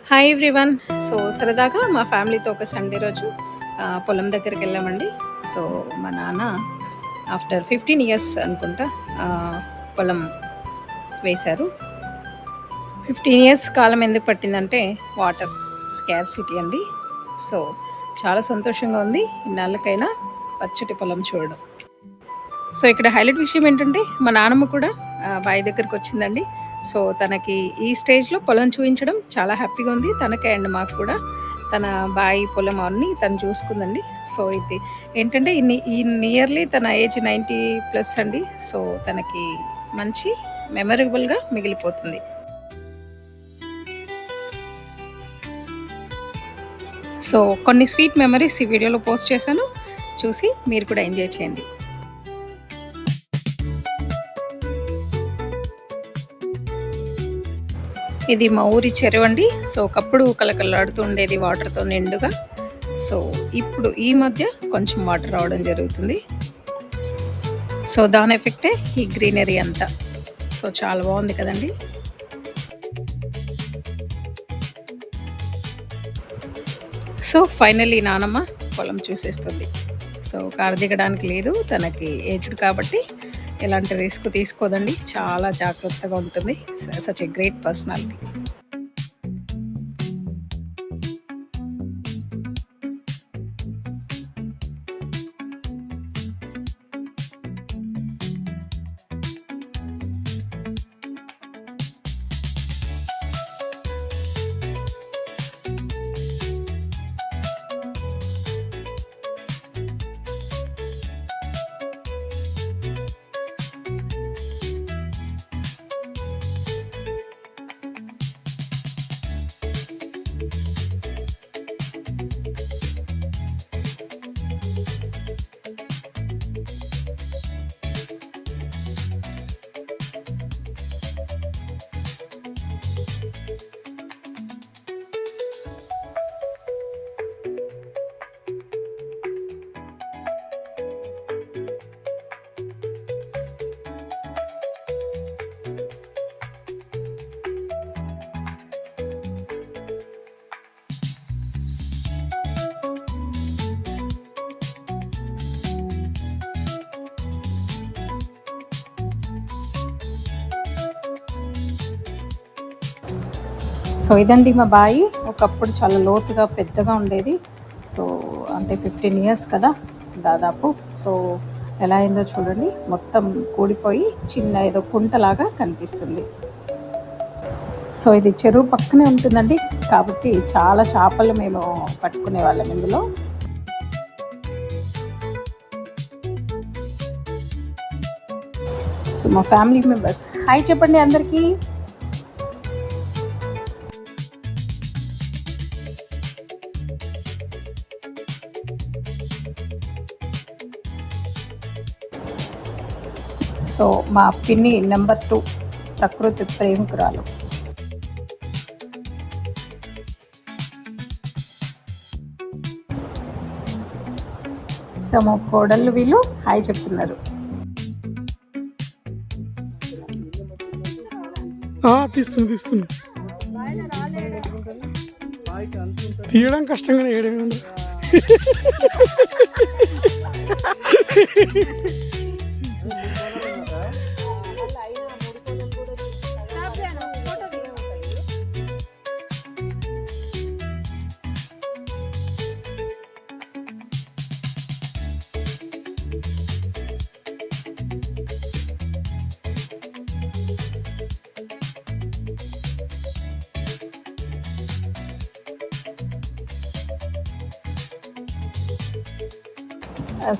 Hi everyone. So, సరదాగా మా ఫ్యామిలీతో ఒక సండే రోజు పొలం దగ్గరికెళ్ళామండి. సో, మా నాన్న ఆఫ్టర్ 15 ఇయర్స్ అనుకుంటా పొలం వేశారు. 15 ఇయర్స్ కాలం ఎందుకు పట్టిందంటే వాటర్ స్కార్సిటీ అండి. సో, చాలా సంతోషంగా ఉంది ఇన్నాళ్ళకైనా పచ్చటి పొలం చూడడం. సో, ఇక్కడ హైలైట్ విషయం ఏంటంటే మా నానమ్మ కూడా బావి దగ్గరకొచ్చిందండి. సో, తనకి ఈ స్టేజ్‌లో పొలం చూయించడం చాలా హ్యాపీగా ఉంది. తనకే అండ్ మాకు కూడా. తన బాయి, పొలం అన్నీ తను చూసుకుందండి. సో, ఇది ఏంటంటే ఈ నియర్లీ తన ఏజ్ 90 ప్లస్ అండి. సో, తనకి మంచి మెమరబుల్‌గా మిగిలిపోతుంది. సో, కొన్ని స్వీట్ మెమరీస్ ఈ వీడియోలో పోస్ట్ చేశాను. చూసి మీరు కూడా ఎంజాయ్ చేయండి. ఇది మా ఊరి చెరువండి. సో, ఒకప్పుడు కలకల్లాడుతూ ఉండేది వాటర్‌తో నిండుగా. సో, ఇప్పుడు ఈ మధ్య కొంచెం వాటర్ రావడం జరుగుతుంది. సో, దాని ఎఫెక్టే ఈ గ్రీనరీ అంతా. సో, చాలా బావుంది కదండీ! సో, ఫైనల్లీ నానమ్మ పొలం చూసేస్తుంది. సో, కారు దిగడానికి లేదు. తనకి ఏజ్డ్ కాబట్టి ఎలాంటి రిస్క్ తీసుకోదండి. చాలా జాగ్రత్తగా ఉంటుంది. Such a great personality. So, ఇదండి మా బాయి. ఒకప్పుడు చాలా లోతుగా, పెద్దగా ఉండేది. సో, అంటే 15 ఇయర్స్ కదా దాదాపు. సో, ఎలా అయిందో చూడండి. మొత్తం కూడిపోయి చిన్న ఏదో కుంటలాగా కనిపిస్తుంది. సో, ఇది చెరువు పక్కనే ఉంటుందండి. కాబట్టి చాలా చేపలు మేము పట్టుకునేవాళ్ళం ఇందులో. సో, మా ఫ్యామిలీ మెంబర్స్ హాయ్ చెప్పండి అందరికీ. సో, మా పిన్ని నంబర్ 2 ప్రకృతి ప్రేమికురాలు. సో, మా కోడళ్ళు వీళ్ళు హాయ్ చెప్తున్నారు. తీస్తుంది తీయడం కష్టంగానే ఏడేమి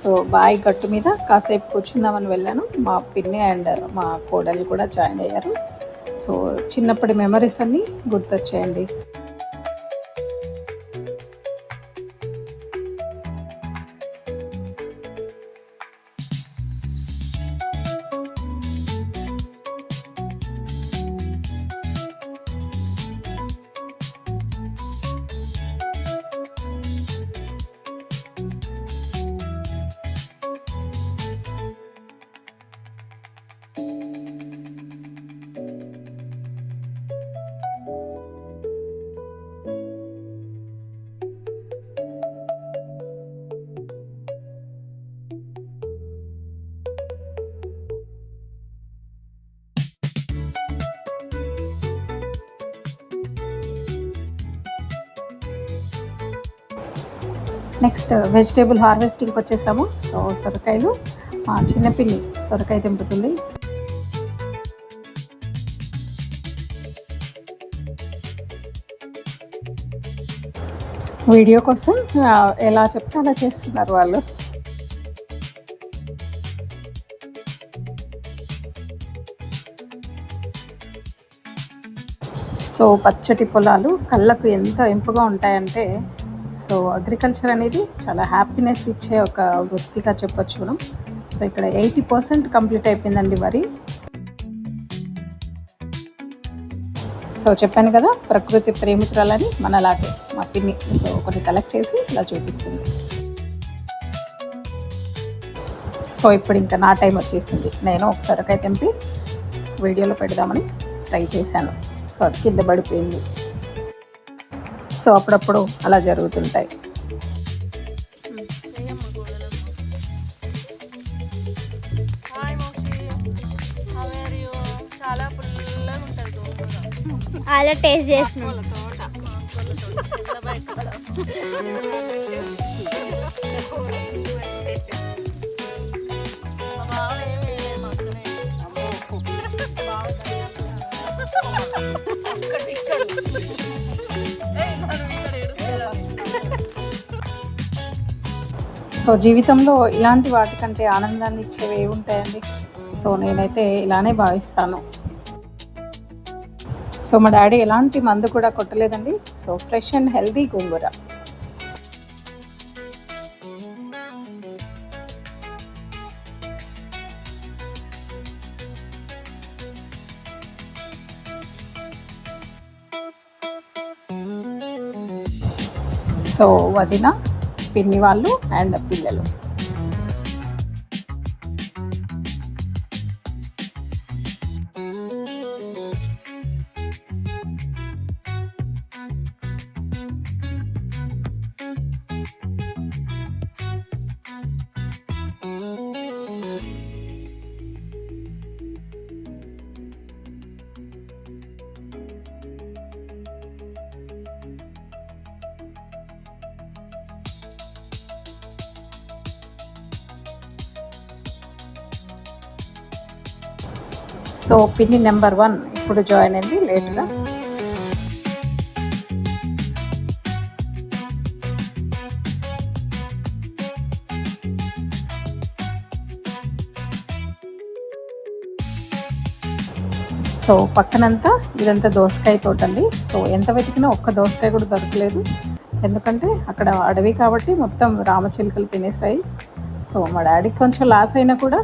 సో, బాయి గట్టు మీద కాసేపు కూర్చుందామని వెళ్ళాను. మా పిన్ని అండ్ మా కోడలు కూడా జాయిన్ అయ్యారు. సో, చిన్నప్పటి మెమరీస్ అన్నీ గుర్తొచ్చాయండి. నెక్స్ట్ వెజిటేబుల్ హార్వెస్టింగ్కి వచ్చేసాము. సో సొరకాయలు మా చిన్నపిల్లి సొరకాయ తెంపుతుంది. వీడియో కోసం ఎలా చెప్తే అలా చేస్తున్నారు వాళ్ళు. సో పచ్చటి పొలాలు కళ్ళకు ఎంత ఇంపుగా ఉంటాయంటే, సో అగ్రికల్చర్ అనేది చాలా హ్యాపీనెస్ ఇచ్చే ఒక వృత్తిగా చెప్పొచ్చు మనం. సో ఇక్కడ 80% కంప్లీట్ అయిపోయిందండి వరి. సో చెప్పాను కదా ప్రకృతి ప్రేమికురాలని, మనలాగే మా పిన్ని. సో కొన్ని కలెక్ట్ చేసి ఇలా చూపిస్తుంది. సో ఇప్పుడు ఇంకా నా టైం వచ్చేసింది. నేను ఒక సొరకాయ తెంపి వీడియోలో పెడదామని ట్రై చేశాను. సో అది కింద పడిపోయింది. సో అప్పుడప్పుడు అలా జరుగుతుంటాయి. అలా టేస్ట్ చేసిన సో జీవితంలో ఇలాంటి వాటికంటే ఆనందాన్ని ఇచ్చేవి ఏముంటాయండి. సో నేనైతే ఇలానే భావిస్తాను. సో మా డాడీ ఎలాంటి మందు కూడా కొట్టలేదండి. So fresh and healthy gongura. So వదిన, పిన్ని వాళ్ళు అండ్ పిల్లలు. సో పిన్ని నెంబర్ 1 ఇప్పుడు జాయిన్ అయింది లేట్గా. సో పక్కనంతా ఇదంతా దోసకాయ తోట అండి. సో ఎంత వెతికినా ఒక్క దోసకాయ కూడా దొరకలేదు. ఎందుకంటే అక్కడ అడవి కాబట్టి మొత్తం రామచిలుకలు తినేసాయి. సో మా డాడీకి కొంచెం లాస్ అయినా కూడా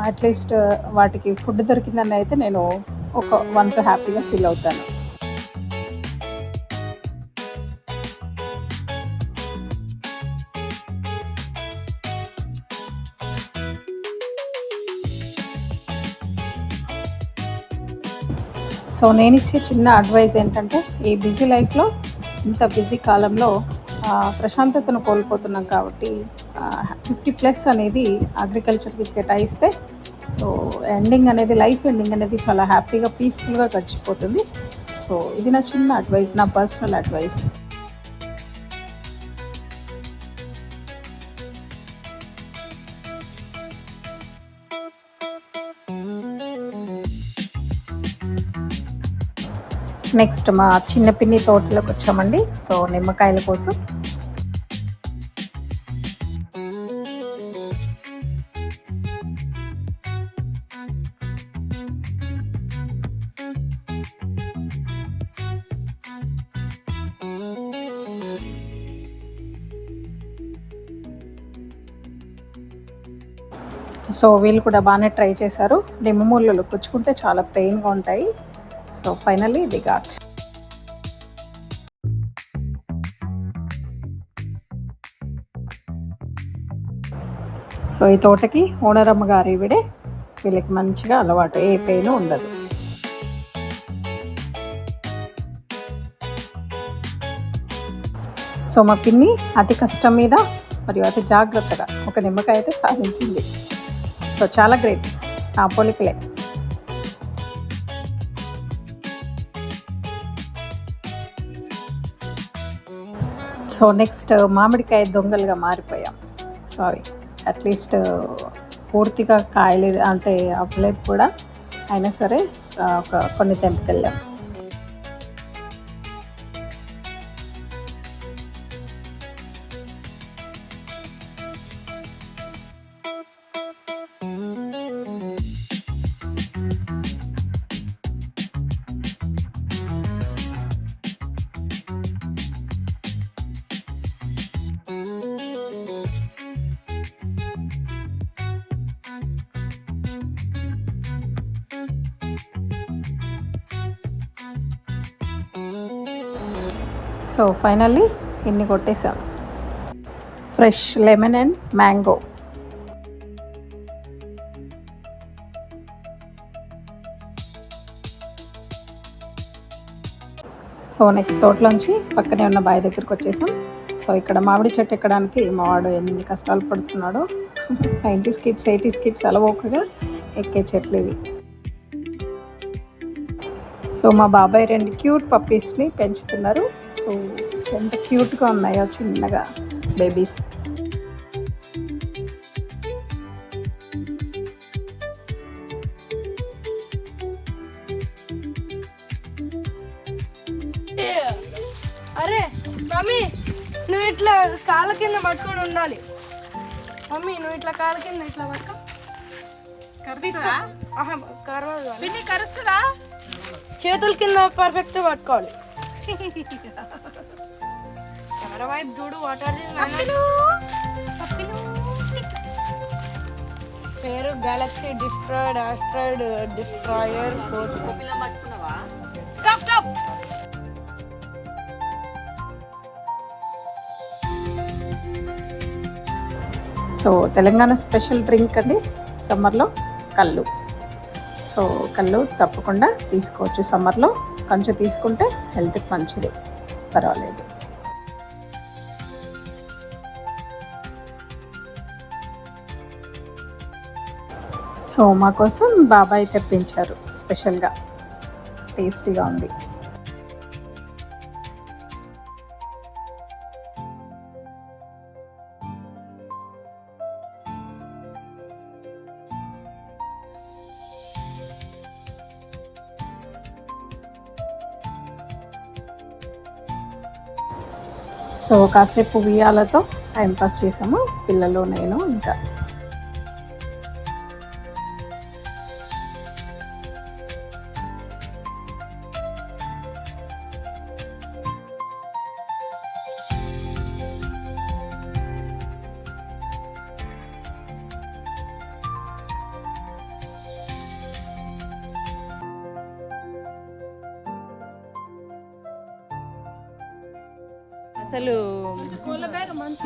అట్లీస్ట్ వాటికి ఫుడ్ దొరికిందని అయితే నేను ఒక వంతు హ్యాపీగా ఫీల్ అవుతాను. సో నేను ఇచ్చే చిన్న అడ్వైజ్ ఏంటంటే, ఈ బిజీ లైఫ్లో, ఇంత బిజీ కాలంలో ప్రశాంతతను కోల్పోతున్నాం కాబట్టి 50+ అనేది అగ్రికల్చర్కి కేటాయిస్తే సో ఎండింగ్ అనేది, లైఫ్ ఎండింగ్ అనేది చాలా హ్యాపీగా పీస్ఫుల్గా గడిచిపోతుంది. సో ఇది నా చిన్న అడ్వైస్, నా పర్సనల్ అడ్వైస్. నెక్స్ట్ మా చిన్న పిన్ని తోటలోకి వచ్చామండి. సో నిమ్మకాయల కోసం. సో వీళ్ళు కూడా బాగానే ట్రై చేశారు. నిమ్మ ముళ్ళలు పుచ్చుకుంటే చాలా పెయిన్గా ఉంటాయి. So finally the got. So ఈ తోటకి ఓనర్ అమ్మగారు ఈవిడే. వీళ్ళకి మంచిగా అలవాటు, ఏ పెయిన్ ఉండదు. సో మా పిన్ని అతి కష్టం మీద మరియు అతి జాగ్రత్తగా ఒక నిమ్మకాయ అయితే సాధించింది. సో చాలా గ్రేట్, నా పోలికలే. సో నెక్స్ట్ మామిడికాయ దొంగలుగా మారిపోయాం. సారీ, అట్లీస్ట్ పూర్తిగా కాయలేదు అంటే అవ్వలేదు కూడా, అయినా సరే కొన్ని తెంపుకెళ్ళాం. సో ఫైనల్లీ ఇన్ని కొట్టేసాం. Fresh lemon and mango. So next తోటలోంచి పక్కనే ఉన్న బావి దగ్గరికి వచ్చేసాం. సో ఇక్కడ మామిడి చెట్టు ఎక్కడానికి మా వాడు ఎన్ని కష్టాలు పడుతున్నాడో. 90s కిడ్స్ 80s కిడ్స్ అలవోకగా ఎక్కే చెట్లు ఇవి. సో మా బాబాయ్ 2 క్యూట్ పప్పీస్ని పెంచుతున్నారు. సో ఎంత క్యూట్గా ఉన్నాయో చిన్నగా బేబీస్. అరే మమ్మీ, నువ్వు ఇట్లా కాళ్ళ కింద పట్టుకొని ఉండాలి. మమ్మీ నువ్వు ఇట్లా కాళ్ళ కింద ఇట్లా పట్టుకో. కరుస్తుందా? చేతుల కింద పర్ఫెక్ట్ పట్టుకోవాలి. కెమెరా వైపు చూడు. వాటర్ పేరు Galaxy destroyed asteroid destroyer 4. So Telangana special drink అండి సమ్మర్లో కళ్ళు. సో కళ్ళు తప్పకుండా తీసుకోవచ్చు సమ్మర్లో. కొంచెం తీసుకుంటే హెల్త్కి మంచిది, పర్వాలేదు. సో మా కోసం బాబాయ్ తెప్పించారు స్పెషల్గా. టేస్టీగా ఉంది. సో కాసేపు ఉయ్యాలతో టైంపాస్ చేసాము పిల్లలు, నేను. ఇంకా అసలు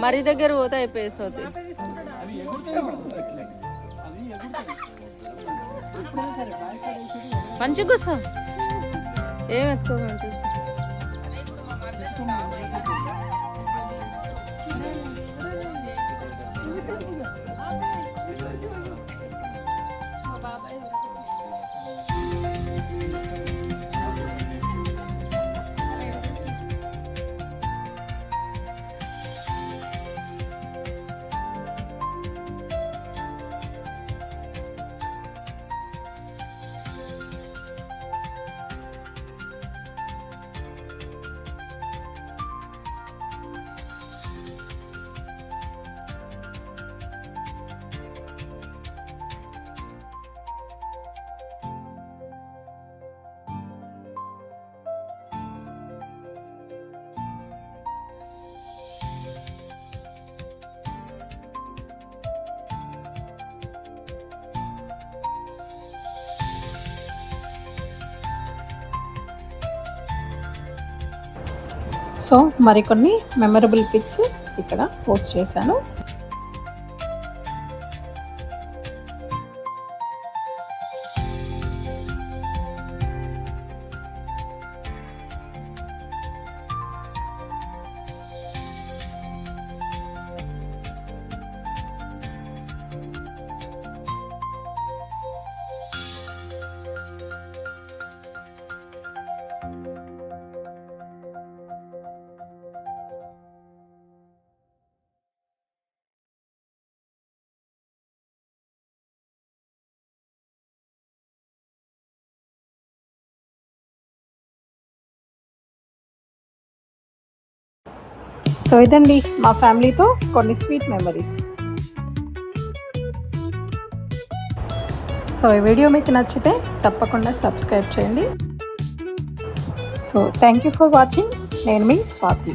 మరి దగ్గర పోతే అయిపోయేస్తుంది. మంచిగా కూర్చో, ఏం ఎత్తుకోమంటే. సో మరికొన్ని మెమరబుల్ పిక్స్ ఇక్కడ పోస్ట్ చేశాను. సో ఇదండి మా ఫ్యామిలీతో కొన్ని స్వీట్ మెమరీస్. సో ఈ వీడియో మీకు నచ్చితే తప్పకుండా సబ్స్క్రైబ్ చేయండి. So thank you for watching. నేను మీ స్వాతి.